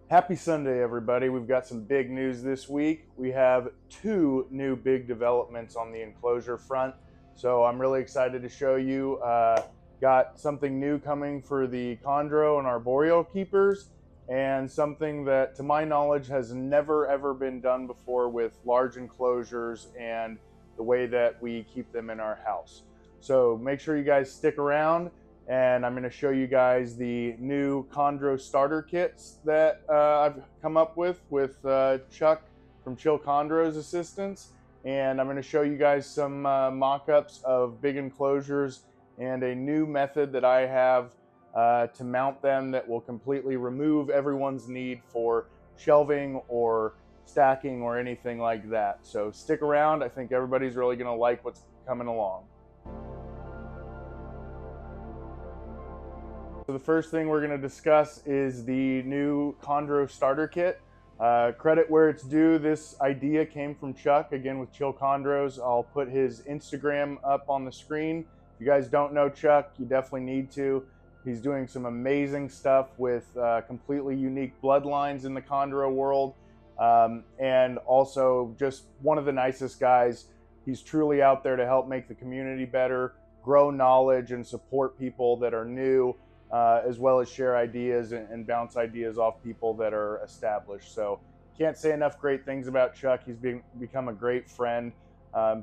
Happy Sunday, everybody. We've got some big news this week. We have two new big developments on the enclosure front. So I'm really excited to show you. Got something new coming for the Condro and arboreal keepers, and something that, to my knowledge, has never ever been done before with large enclosures and the way that we keep them in our house. So make sure you guys stick around, and I'm going to show you guys the new Condro starter kits that I've come up with Chuck from Chill Chondros assistance, and I'm going to show you guys some mock-ups of big enclosures and a new method that I have to mount them that will completely remove everyone's need for shelving or stacking or anything like that. So stick around. I think everybody's really going to like what's coming along. So the first thing we're going to discuss is the new Condro starter kit. Credit where it's due, this idea came from Chuck, again with Chill Chondros. I'll put his Instagram up on the screen. If you guys don't know Chuck, you definitely need to. He's doing some amazing stuff with completely unique bloodlines in the Condro world, and also just one of the nicest guys. He's truly out there to help make the community better, grow knowledge, and support people that are new, as well as share ideas and bounce ideas off people that are established. So can't say enough great things about Chuck. He's become a great friend.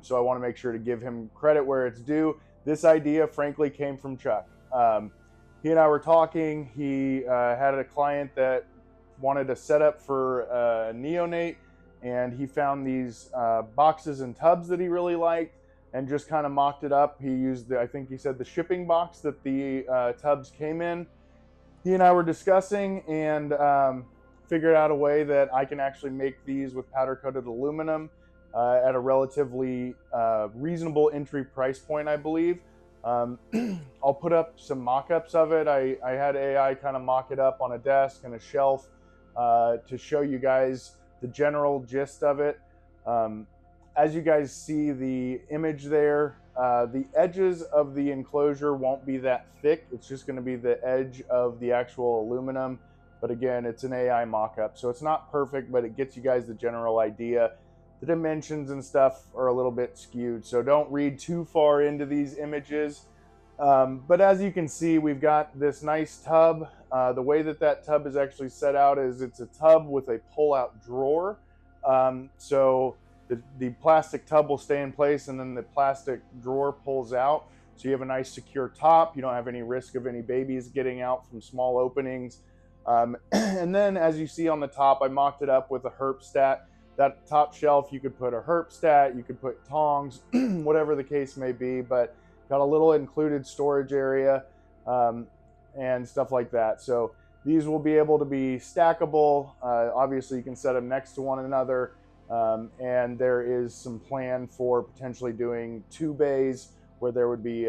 So I want to make sure to give him credit where it's due. This idea, frankly, came from Chuck. He and I were talking. He had a client that wanted a setup for a neonate, and he found these boxes and tubs that he really liked, and just kind of mocked it up. He used I think he said the shipping box that the tubs came in. He and I were discussing and figured out a way that I can actually make these with powder coated aluminum at a relatively reasonable entry price point, I believe. I'll put up some mock-ups of it. I had AI kind of mock it up on a desk and a shelf to show you guys the general gist of it. As you guys see the image there, the edges of the enclosure won't be that thick. It's just going to be the edge of the actual aluminum. But again, it's an AI mock-up, so it's not perfect, but it gets you guys the general idea. The dimensions and stuff are a little bit skewed, so don't read too far into these images. But as you can see, we've got this nice tub. The way that tub is actually set out is it's a tub with a pull-out drawer. So the plastic tub will stay in place, and then the plastic drawer pulls out. So you have a nice secure top. You don't have any risk of any babies getting out from small openings. And then as you see on the top, I mocked it up with a herp stat. That top shelf, you could put a herp stat, you could put tongs, whatever the case may be, but got a little included storage area and stuff like that. So these will be able to be stackable. Obviously, you can set them next to one another. And there is some plan for potentially doing 2 bays where there would be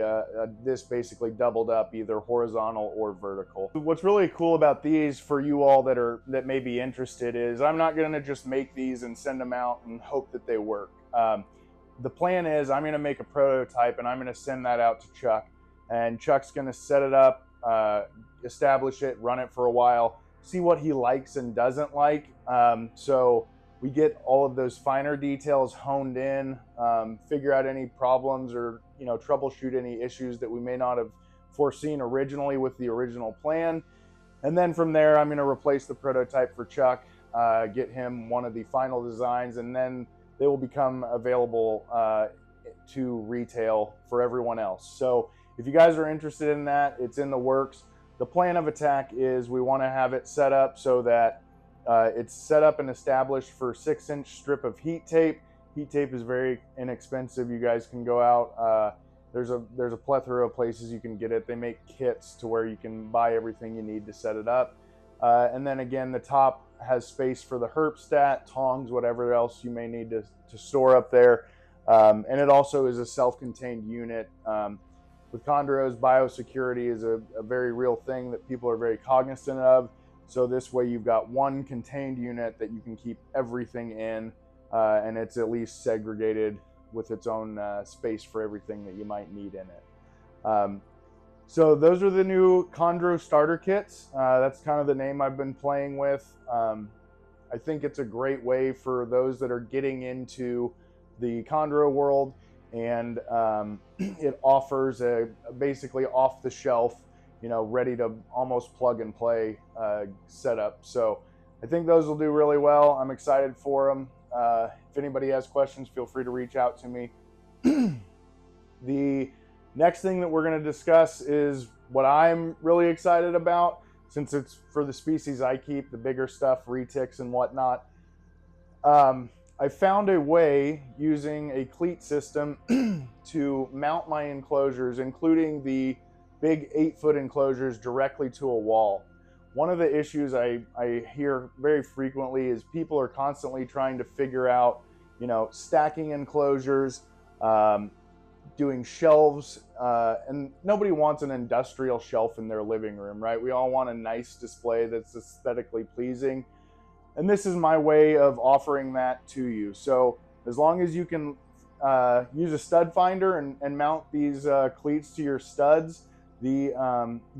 this basically doubled up, either horizontal or vertical. What's really cool about these for you all that may be interested is I'm not going to just make these and send them out and hope that they work. The plan is I'm going to make a prototype and I'm going to send that out to Chuck, and Chuck's going to set it up, establish it, run it for a while, see what he likes and doesn't like. So we get all of those finer details honed in, figure out any problems or troubleshoot any issues that we may not have foreseen originally with the original plan. And then from there, I'm going to replace the prototype for Chuck, get him one of the final designs, and then they will become available to retail for everyone else. So if you guys are interested in that, it's in the works. The plan of attack is we want to have it set up so that it's set up and established for 6-inch strip of heat tape. Heat tape is very inexpensive. You guys can go out. There's a plethora of places you can get it. They make kits to where you can buy everything you need to set it up. And then again, the top has space for the herp stat, tongs, whatever else you may need to store up there. And it also is a self-contained unit. With Condros, biosecurity is a very real thing that people are very cognizant of. So this way you've got one contained unit that you can keep everything in, and it's at least segregated with its own space for everything that you might need in it. So those are the new Condro starter kits. That's kind of the name I've been playing with. I think it's a great way for those that are getting into the Condro world, and it offers a basically off the shelf, ready to almost plug and play setup. So I think those will do really well. I'm excited for them. If anybody has questions, feel free to reach out to me. The next thing that we're going to discuss is what I'm really excited about, since it's for the species I keep, the bigger stuff, retics and whatnot. I found a way using a cleat system to mount my enclosures, including the big 8-foot enclosures, directly to a wall. One of the issues I hear very frequently is people are constantly trying to figure out, stacking enclosures, doing shelves, and nobody wants an industrial shelf in their living room, right? We all want a nice display that's aesthetically pleasing. And this is my way of offering that to you. So as long as you can use a stud finder and mount these cleats to your studs, the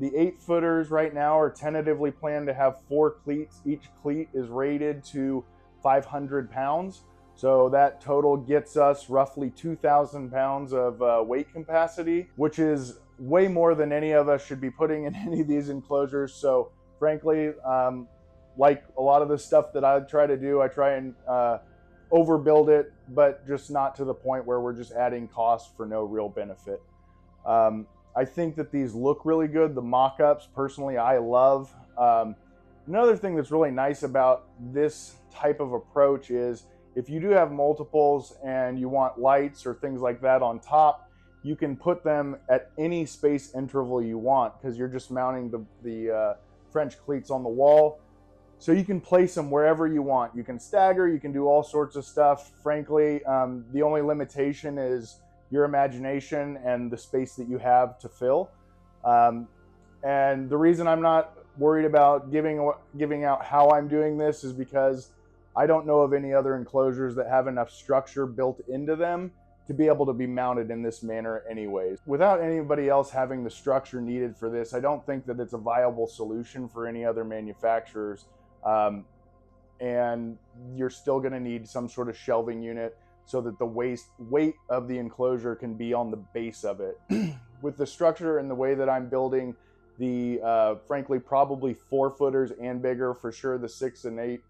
8-footers right now are tentatively planned to have 4 cleats. Each cleat is rated to 500 pounds. So that total gets us roughly 2,000 pounds of weight capacity, which is way more than any of us should be putting in any of these enclosures. So frankly, like a lot of the stuff that I try to do, I try and overbuild it, but just not to the point where we're just adding cost for no real benefit. I think that these look really good. The mock-ups, personally, I love. Another thing that's really nice about this type of approach is if you do have multiples and you want lights or things like that on top, you can put them at any space interval you want, because you're just mounting the French cleats on the wall. So you can place them wherever you want. You can stagger, you can do all sorts of stuff. Frankly, the only limitation is your imagination and the space that you have to fill. And the reason I'm not worried about giving out how I'm doing this is because I don't know of any other enclosures that have enough structure built into them to be able to be mounted in this manner anyways. Without anybody else having the structure needed for this, I don't think that it's a viable solution for any other manufacturers. And you're still going to need some sort of shelving unit so that the weight of the enclosure can be on the base of it. With the structure and the way that I'm building the, frankly, probably 4-footers and bigger, for sure the 6 and 8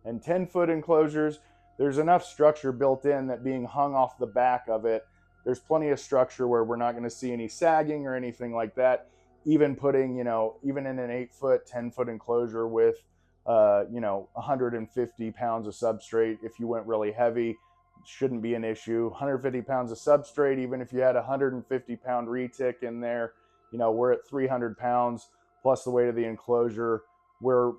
and 10-foot enclosures, there's enough structure built in that being hung off the back of it, there's plenty of structure where we're not going to see any sagging or anything like that. Even putting, even in an 8-foot, 10-foot enclosure with 150 pounds of substrate, if you went really heavy, shouldn't be an issue. 150 pounds of substrate, even if you had a 150-pound retic in there, we're at 300 pounds plus the weight of the enclosure. We're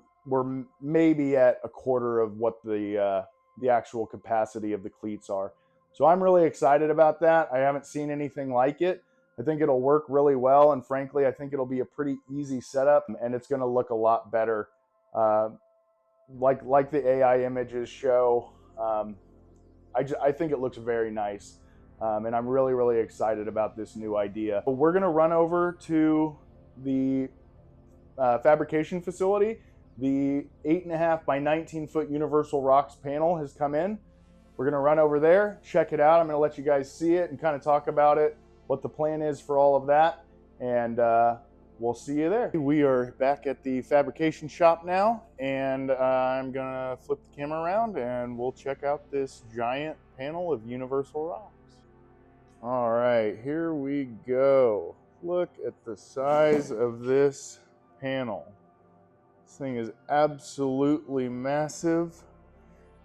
maybe at a quarter of what the actual capacity of the cleats are. So I'm really excited about that. I haven't seen anything like it. I think it'll work really well, and frankly, I think it'll be a pretty easy setup, and it's going to look a lot better. Like the AI images show, I think it looks very nice, and I'm really, really excited about this new idea. But we're going to run over to the fabrication facility. The 8.5 by 19-foot Universal Rocks panel has come in. We're going to run over there, check it out. I'm going to let you guys see it and kind of talk about it, what the plan is for all of that, and we'll see you there. We are back at the fabrication shop now, and I'm going to flip the camera around and we'll check out this giant panel of Universal Rocks. All right, here we go. Look at the size of this panel. This thing is absolutely massive.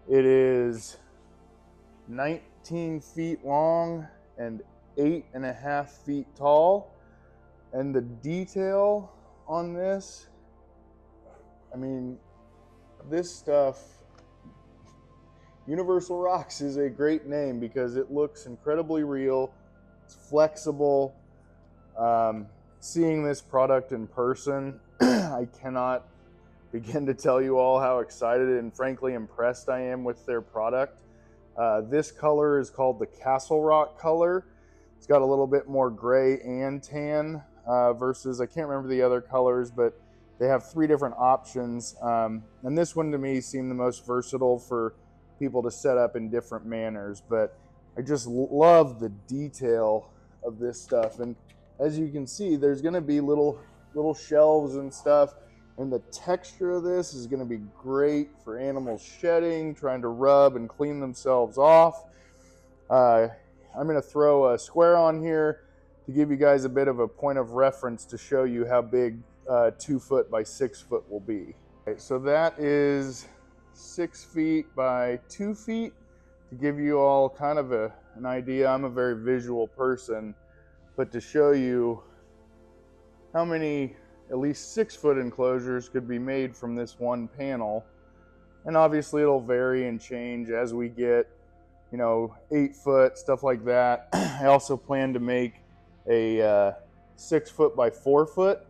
It is 19 feet long and 8.5 feet tall. And the detail on this, I mean, this stuff, Universal Rocks is a great name because it looks incredibly real. It's flexible. Seeing this product in person, I cannot begin to tell you all how excited and frankly impressed I am with their product. This color is called the Castle Rock color. It's got a little bit more gray and tan versus, I can't remember the other colors, but they have 3 different options. And this one to me seemed the most versatile for people to set up in different manners. But I just love the detail of this stuff. And as you can see, there's going to be little shelves and stuff. And the texture of this is going to be great for animals shedding, trying to rub and clean themselves off. I'm going to throw a square on here to give you guys a bit of a point of reference to show you how big 2 foot by 6 foot will be. Okay, so that is 6 feet by 2 feet to give you all kind of an idea. I'm a very visual person, but to show you how many at least 6 foot enclosures could be made from this one panel. And obviously it'll vary and change as we get, 8 foot, stuff like that. I also plan to make a 6 foot by 4 foot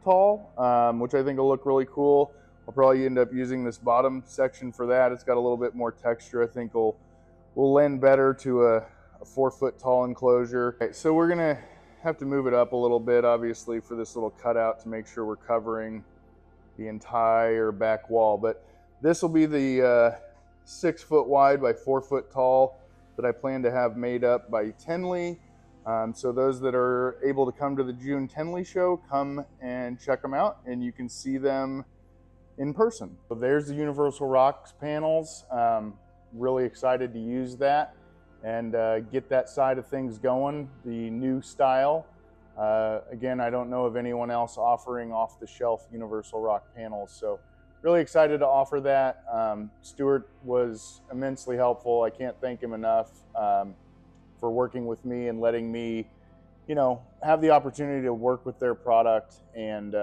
tall, which I think will look really cool. I'll probably end up using this bottom section for that. It's got a little bit more texture. I think will lend better to a 4 foot tall enclosure. Okay, so we're gonna have to move it up a little bit, obviously, for this little cutout to make sure we're covering the entire back wall. But this will be the 6 foot wide by 4 foot tall that I plan to have made up by Tenley. So those that are able to come to the June Tenley show, come and check them out, and you can see them in person. So there's the Universal Rocks panels. Really excited to use that and get that side of things going, the new style. Again, I don't know of anyone else offering off-the-shelf Universal Rock panels, so really excited to offer that. Stuart was immensely helpful. I can't thank him enough for working with me and letting me, have the opportunity to work with their product and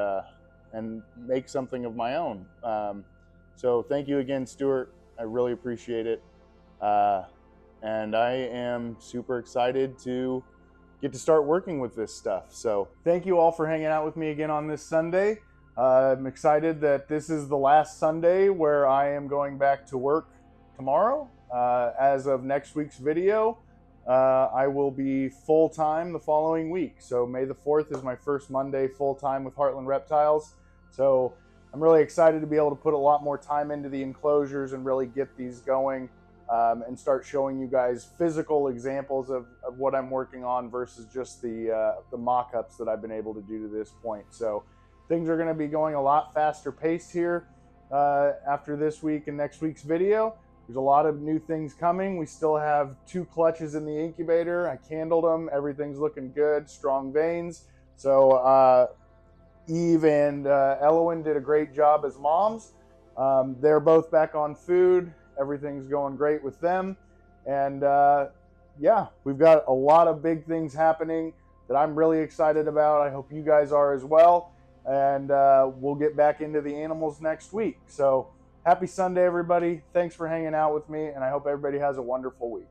make something of my own. So thank you again, Stuart. I really appreciate it. And I am super excited to get to start working with this stuff. So thank you all for hanging out with me again on this Sunday. I'm excited that this is the last Sunday where I am going back to work tomorrow. As of next week's video, I will be full-time the following week. So May the 4th is my first Monday full-time with Heartland Reptiles. So I'm really excited to be able to put a lot more time into the enclosures and really get these going. And start showing you guys physical examples of what I'm working on versus just the mock-ups that I've been able to do to this point. So things are going to be going a lot faster paced here after this week and next week's video. There's a lot of new things coming. We still have 2 clutches in the incubator. I candled them. Everything's looking good. Strong veins. So Eve and Elowen did a great job as moms. They're both back on food. Everything's going great with them. And yeah, we've got a lot of big things happening that I'm really excited about. I hope you guys are as well. And we'll get back into the animals next week. So happy Sunday, everybody. Thanks for hanging out with me, and I hope everybody has a wonderful week.